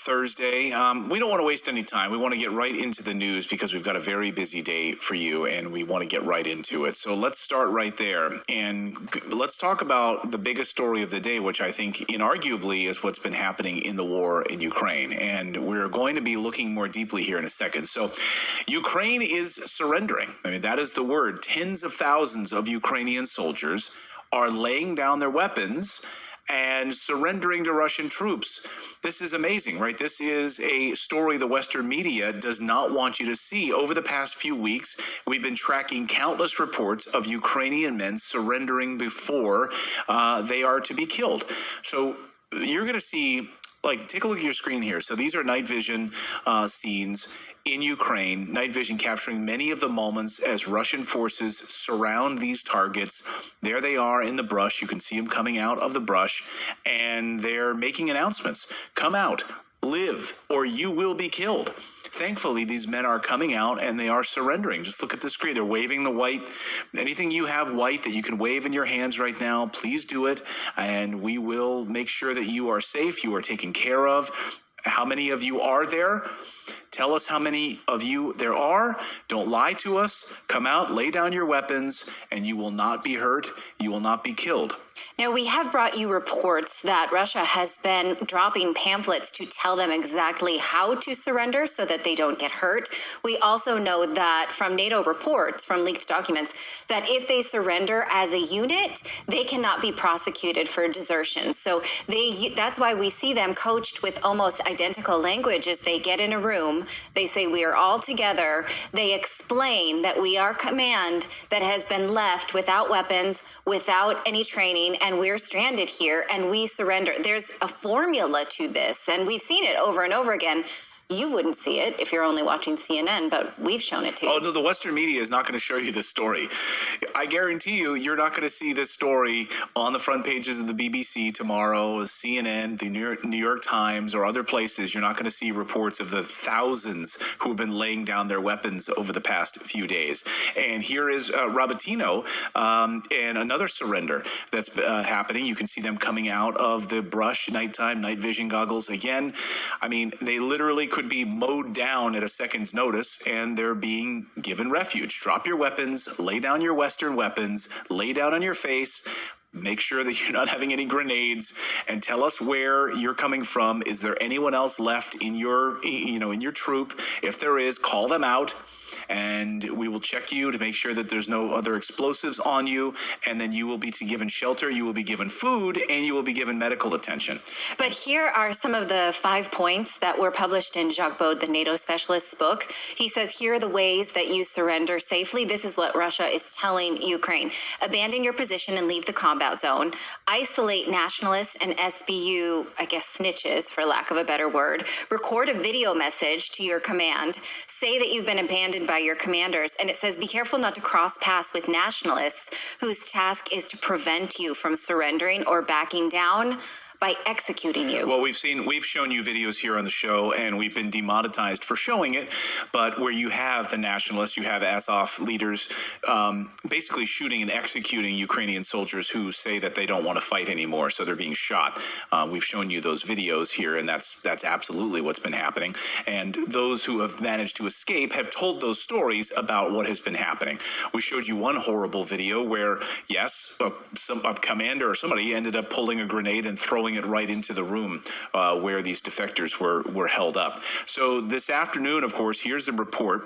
Thursday. We don't want to waste any time. We want to get right into the news because we've got a very busy day for you and we want to get right into it. So let's start right there and let's talk about the biggest story of the day, which I think inarguably is what's been happening in the war in Ukraine. And we're going to be looking more deeply here in a second. So Ukraine is surrendering. I mean, that is the word. Tens of thousands of Ukrainian soldiers are laying down their weapons and surrendering to Russian troops. This is amazing, right? This is a story the Western media does not want you to see. Over the past few weeks, we've been tracking countless reports of Ukrainian men surrendering before they are to be killed. So you're going to see, take a look at your screen here. So these are night vision scenes in Ukraine, night vision capturing many of the moments as Russian forces surround these targets. There they are in the brush. You can see them coming out of the brush, and they're making announcements. Come out, live, or you will be killed. Thankfully, these men are coming out and they are surrendering. Just look at the screen. They're waving the white. Anything you have white that you can wave in your hands right now, please do it. And we will make sure that you are safe, you are taken care of. How many of you are there? Tell us how many of you there are. Don't lie to us. Come out, lay down your weapons, and you will not be hurt. You will not be killed. Now, we have brought you reports that Russia has been dropping pamphlets to tell them exactly how to surrender so that they don't get hurt. We also know that from NATO reports, from leaked documents, that if they surrender as a unit, they cannot be prosecuted for desertion. So that's why we see them coached with almost identical language as they get in a room. They say, we are all together. They explain that we are command that has been left without weapons, without any training, and we're stranded here and we surrender. There's a formula to this, and we've seen it over and over again. You wouldn't see it if you're only watching CNN, but we've shown it to you. Oh, no, the Western media is not going to show you this story. I guarantee you, you're not going to see this story on the front pages of the BBC tomorrow, CNN, the New York Times, or other places. You're not going to see reports of the thousands who have been laying down their weapons over the past few days. And here is Robottino and another surrender that's happening. You can see them coming out of the brush, nighttime, night vision goggles. Again, I mean, they literally could be mowed down at a second's notice, and they're being given refuge. Drop your weapons, lay down your Western weapons, lay down on your face, make sure that you're not having any grenades, and tell us where you're coming from. Is there anyone else left in your, in your troop? If there is, call them out. And we will check you to make sure that there's no other explosives on you, and then you will be given shelter, you will be given food, and you will be given medical attention. But here are some of the 5 points that were published in Jacques Baud, the NATO specialist's book. He says, here are the ways that you surrender safely. This is what Russia is telling Ukraine. Abandon your position and leave the combat zone. Isolate nationalists and SBU, snitches, for lack of a better word. Record a video message to your command. Say that you've been abandoned by your commanders, and it says be careful not to cross paths with nationalists whose task is to prevent you from surrendering or backing down by executing you. Well, we've shown you videos here on the show, and we've been demonetized for showing it, but where you have the nationalists, you have Azov leaders basically shooting and executing Ukrainian soldiers who say that they don't want to fight anymore, so they're being shot. We've shown you those videos here, and that's absolutely what's been happening. And those who have managed to escape have told those stories about what has been happening. We showed you one horrible video where, yes, a commander or somebody ended up pulling a grenade and throwing it right into the room where these defectors were held up. So this afternoon, of course, here's the report.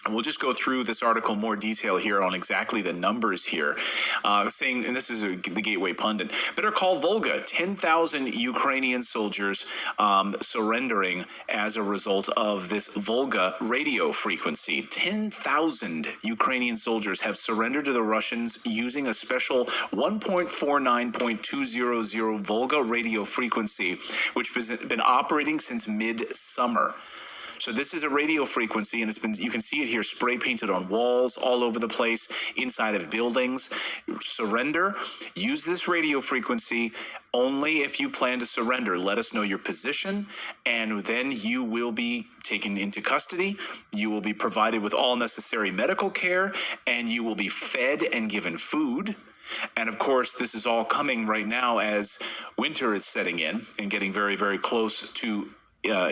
And we'll just go through this article in more detail here on exactly the numbers here, saying, and this is the Gateway Pundit, Better Call Volga, 10,000 Ukrainian soldiers surrendering as a result of this Volga radio frequency. 10,000 Ukrainian soldiers have surrendered to the Russians using a special 1.49.200 Volga radio frequency, which has been operating since mid-summer. So this is a radio frequency, and you can see it here spray painted on walls all over the place, inside of buildings. Surrender. Use this radio frequency only if you plan to surrender. Let us know your position, and then you will be taken into custody. You will be provided with all necessary medical care, and you will be fed and given food. And of course, this is all coming right now as winter is setting in and getting very, very close to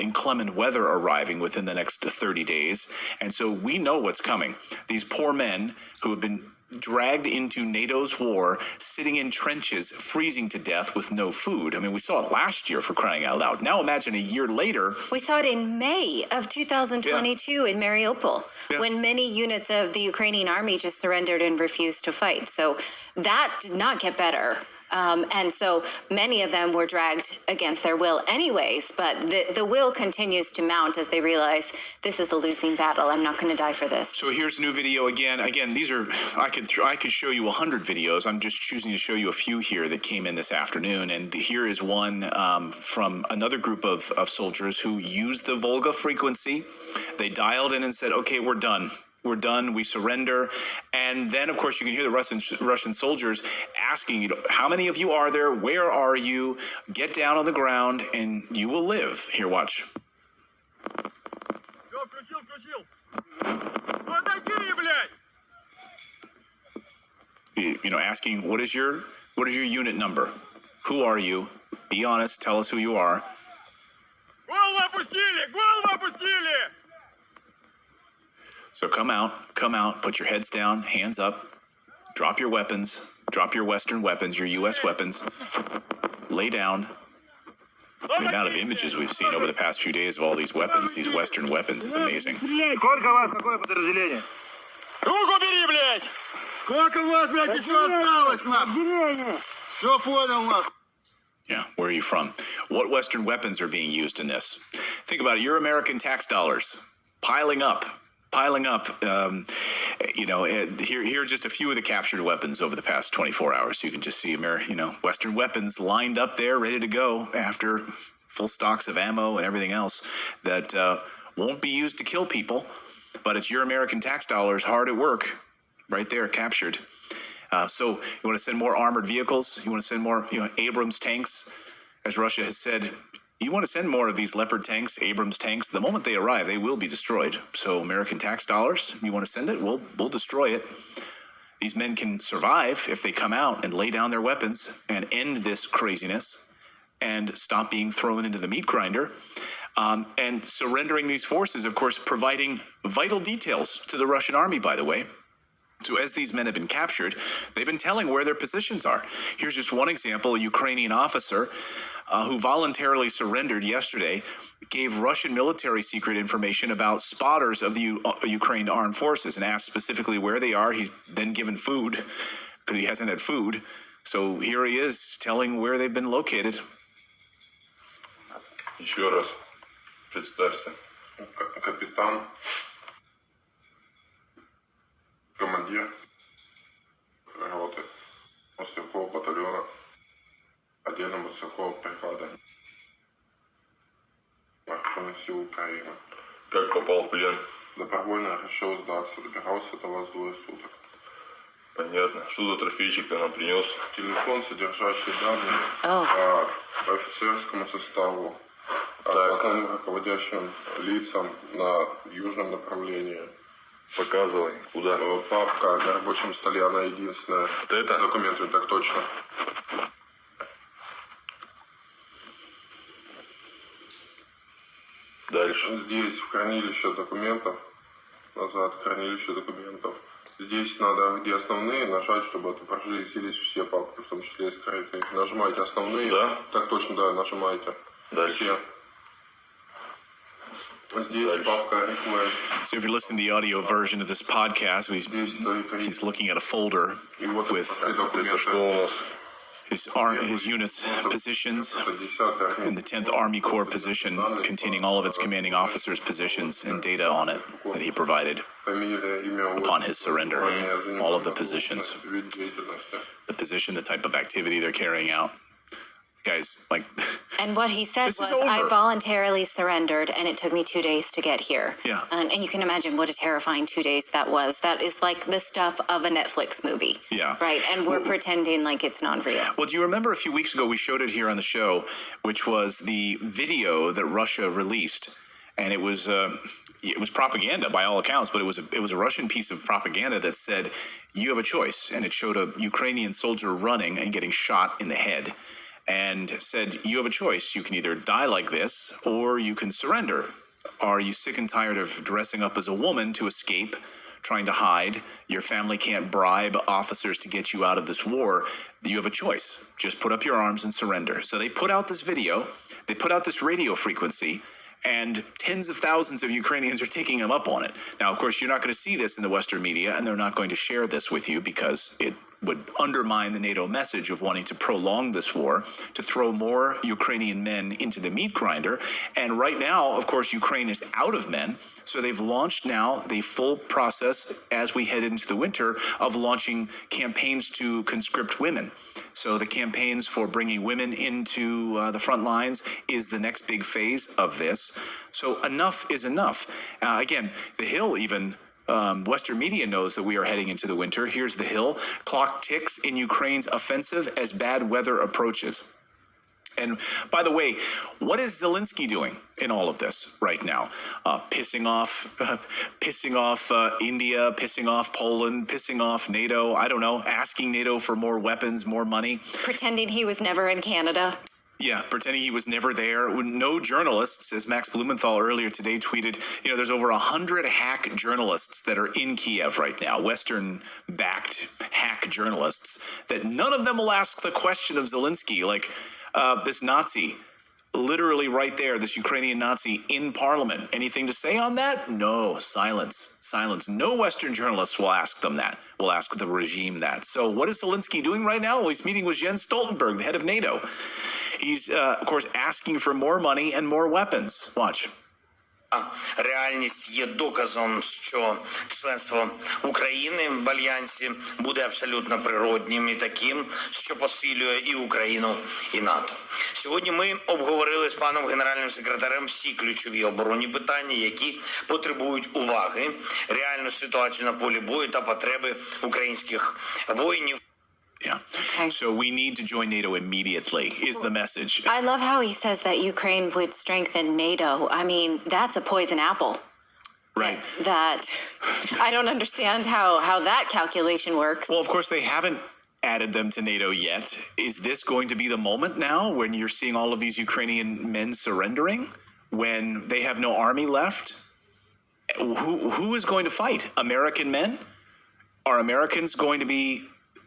inclement weather arriving within the next 30 days. And so we know what's coming. These poor men who have been dragged into NATO's war, sitting in trenches, freezing to death with no food. I mean, we saw it last year, for crying out loud. Now imagine a year later. We saw it in May of 2022 in Mariupol, when many units of the Ukrainian army just surrendered and refused to fight. So that did not get better. And so many of them were dragged against their will anyways, but the will continues to mount as they realize this is a losing battle. I'm not going to die for this. So here's new video again. Again, these are, I could show you 100 videos. I'm just choosing to show you a few here that came in this afternoon. And here is one from another group of soldiers who used the Volga frequency. They dialed in and said, okay, we're done. We're done. We surrender. And then, of course, you can hear the Russian soldiers asking, how many of you are there? Where are you? Get down on the ground and you will live. Here, watch. You know, asking, what is your unit number? Who are you? Be honest. Tell us who you are. So come out, put your heads down, hands up, drop your weapons, drop your Western weapons, your U.S. weapons, lay down. The amount of images we've seen over the past few days of all these weapons, these Western weapons, is amazing. Сколько вас, какое подразделение? Руку бери, блядь! Сколько вас, блядь, еще осталось, нахуй? Все понял, нахуй. Yeah, where are you from? What Western weapons are being used in this? Think about it, your American tax dollars piling up. You know, here are just a few of the captured weapons over the past 24 hours. So you can just see, Western weapons lined up there, ready to go after full stocks of ammo and everything else that won't be used to kill people. But it's your American tax dollars hard at work right there, captured. So you want to send more armored vehicles? You want to send more, Abrams tanks? As Russia has said, you want to send more of these Leopard tanks, Abrams tanks. The moment they arrive, they will be destroyed. So American tax dollars, you want to send it? We'll destroy it. These men can survive if they come out and lay down their weapons and end this craziness and stop being thrown into the meat grinder. And surrendering these forces, of course, providing vital details to the Russian army, by the way. So as these men have been captured, they've been telling where their positions are. Here's just one example. A Ukrainian officer who voluntarily surrendered yesterday gave Russian military secret information about spotters of the Ukraine armed forces and asked specifically where they are. He's then given food because he hasn't had food. So here he is telling where they've been located. Еще раз представься. Капитан, командир роты морского батальона отдельно морского бригады вооруженных сил Украины. Как попал в плен? Добровольно решил сдаться. Добирался до вас 2 суток. Понятно. Что за трофейчик ты нам принес? Телефон, содержащий данные по офицерскому составу, основным руководящим лицам на южном направлении. Показывай, куда? Папка на рабочем столе, она единственная. Вот это? С документами, так точно. Дальше. Здесь в хранилище документов. Назад хранилище документов. Здесь надо, где основные, нажать, чтобы отобразились все папки, в том числе и скрытые. Нажимаете основные. Да? Так точно, да, нажимаете. Дальше. Все. So if you're listening to the audio version of this podcast, he's looking at a folder with his unit's positions and the 10th Army Corps position containing all of its commanding officers' positions and data on it that he provided upon his surrender. All of the positions, the position, the type of activity they're carrying out. Guys, and what he said was, I voluntarily surrendered, and it took me 2 days to get here. Yeah. And you can imagine what a terrifying 2 days that was. That is like the stuff of a Netflix movie. Yeah. Right, and we're pretending like it's not real. Well, do you remember a few weeks ago we showed it here on the show, which was the video that Russia released, and it was propaganda by all accounts, but it was a Russian piece of propaganda that said, you have a choice, and it showed a Ukrainian soldier running and getting shot in the head. and said, you have a choice. You can either die like this or you can surrender. Are you sick and tired of dressing up as a woman to escape, trying to hide? Your family can't bribe officers to get you out of this war. You have a choice. Just put up your arms and surrender. So they put out this video, they put out this radio frequency, and tens of thousands of Ukrainians are taking them up on it. Now, of course, you're not going to see this in the Western media, and they're not going to share this with you because it would undermine the NATO message of wanting to prolong this war, to throw more Ukrainian men into the meat grinder. And right now, of course, Ukraine is out of men. So they've launched now the full process as we head into the winter of launching campaigns to conscript women. So the campaigns for bringing women into the front lines is the next big phase of this. So enough is enough. Again, the Hill even, Western media knows that we are heading into the winter. Here's the Hill. Clock ticks in Ukraine's offensive as bad weather approaches. And by the way, what is Zelensky doing in all of this right now? Pissing off India, pissing off Poland, pissing off NATO. I don't know, asking NATO for more weapons, more money. Pretending he was never in Canada. Yeah, pretending he was never there. No journalists, as Max Blumenthal earlier today tweeted, there's over 100 hack journalists that are in Kiev right now, Western-backed hack journalists, that none of them will ask the question of Zelensky, like this Nazi, literally right there, this Ukrainian Nazi in parliament. Anything to say on that? No, silence, silence. No Western journalists will ask them that, will ask the regime that. So what is Zelensky doing right now? Well, he's meeting with Jens Stoltenberg, the head of NATO. He's, of course, asking for more money and more weapons. Watch. Реальність є доказом, що членство України в Альянсі буде абсолютно природнім і таким, що посилює і Україну, і НАТО. Сьогодні ми обговорили з паном генеральним секретарем всі ключові оборонні питання, які потребують уваги, реальну ситуацію на полі бою та потреби українських воїнів. Yeah. Okay. So we need to join NATO immediately is the message. I love how he says that Ukraine would strengthen NATO. I mean, that's a poison apple. Right. That I don't understand how that calculation works. Well, of course, they haven't added them to NATO yet. Is this going to be the moment now when you're seeing all of these Ukrainian men surrendering, when they have no army left? Who is going to fight? American men? Are Americans going to be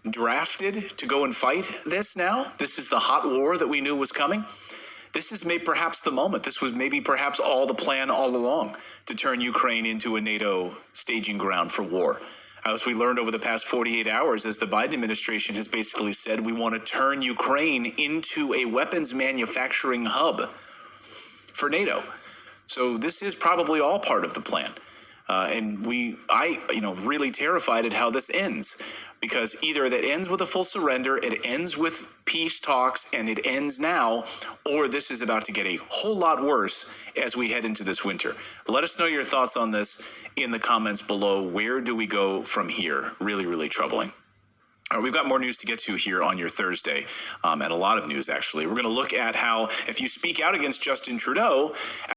drafted to go and fight this now? This is the hot war that we knew was coming. This is perhaps the moment. This was maybe perhaps all the plan all along, to turn Ukraine into a NATO staging ground for war. As we learned over the past 48 hours, as the Biden administration has basically said, we want to turn Ukraine into a weapons manufacturing hub for NATO. So this is probably all part of the plan. And I really terrified at how this ends. Because either that ends with a full surrender, it ends with peace talks, and it ends now, or this is about to get a whole lot worse as we head into this winter. Let us know your thoughts on this in the comments below. Where do we go from here? Really, really troubling. All right, we've got more news to get to here on your Thursday, and a lot of news, actually. We're going to look at how if you speak out against Justin Trudeau,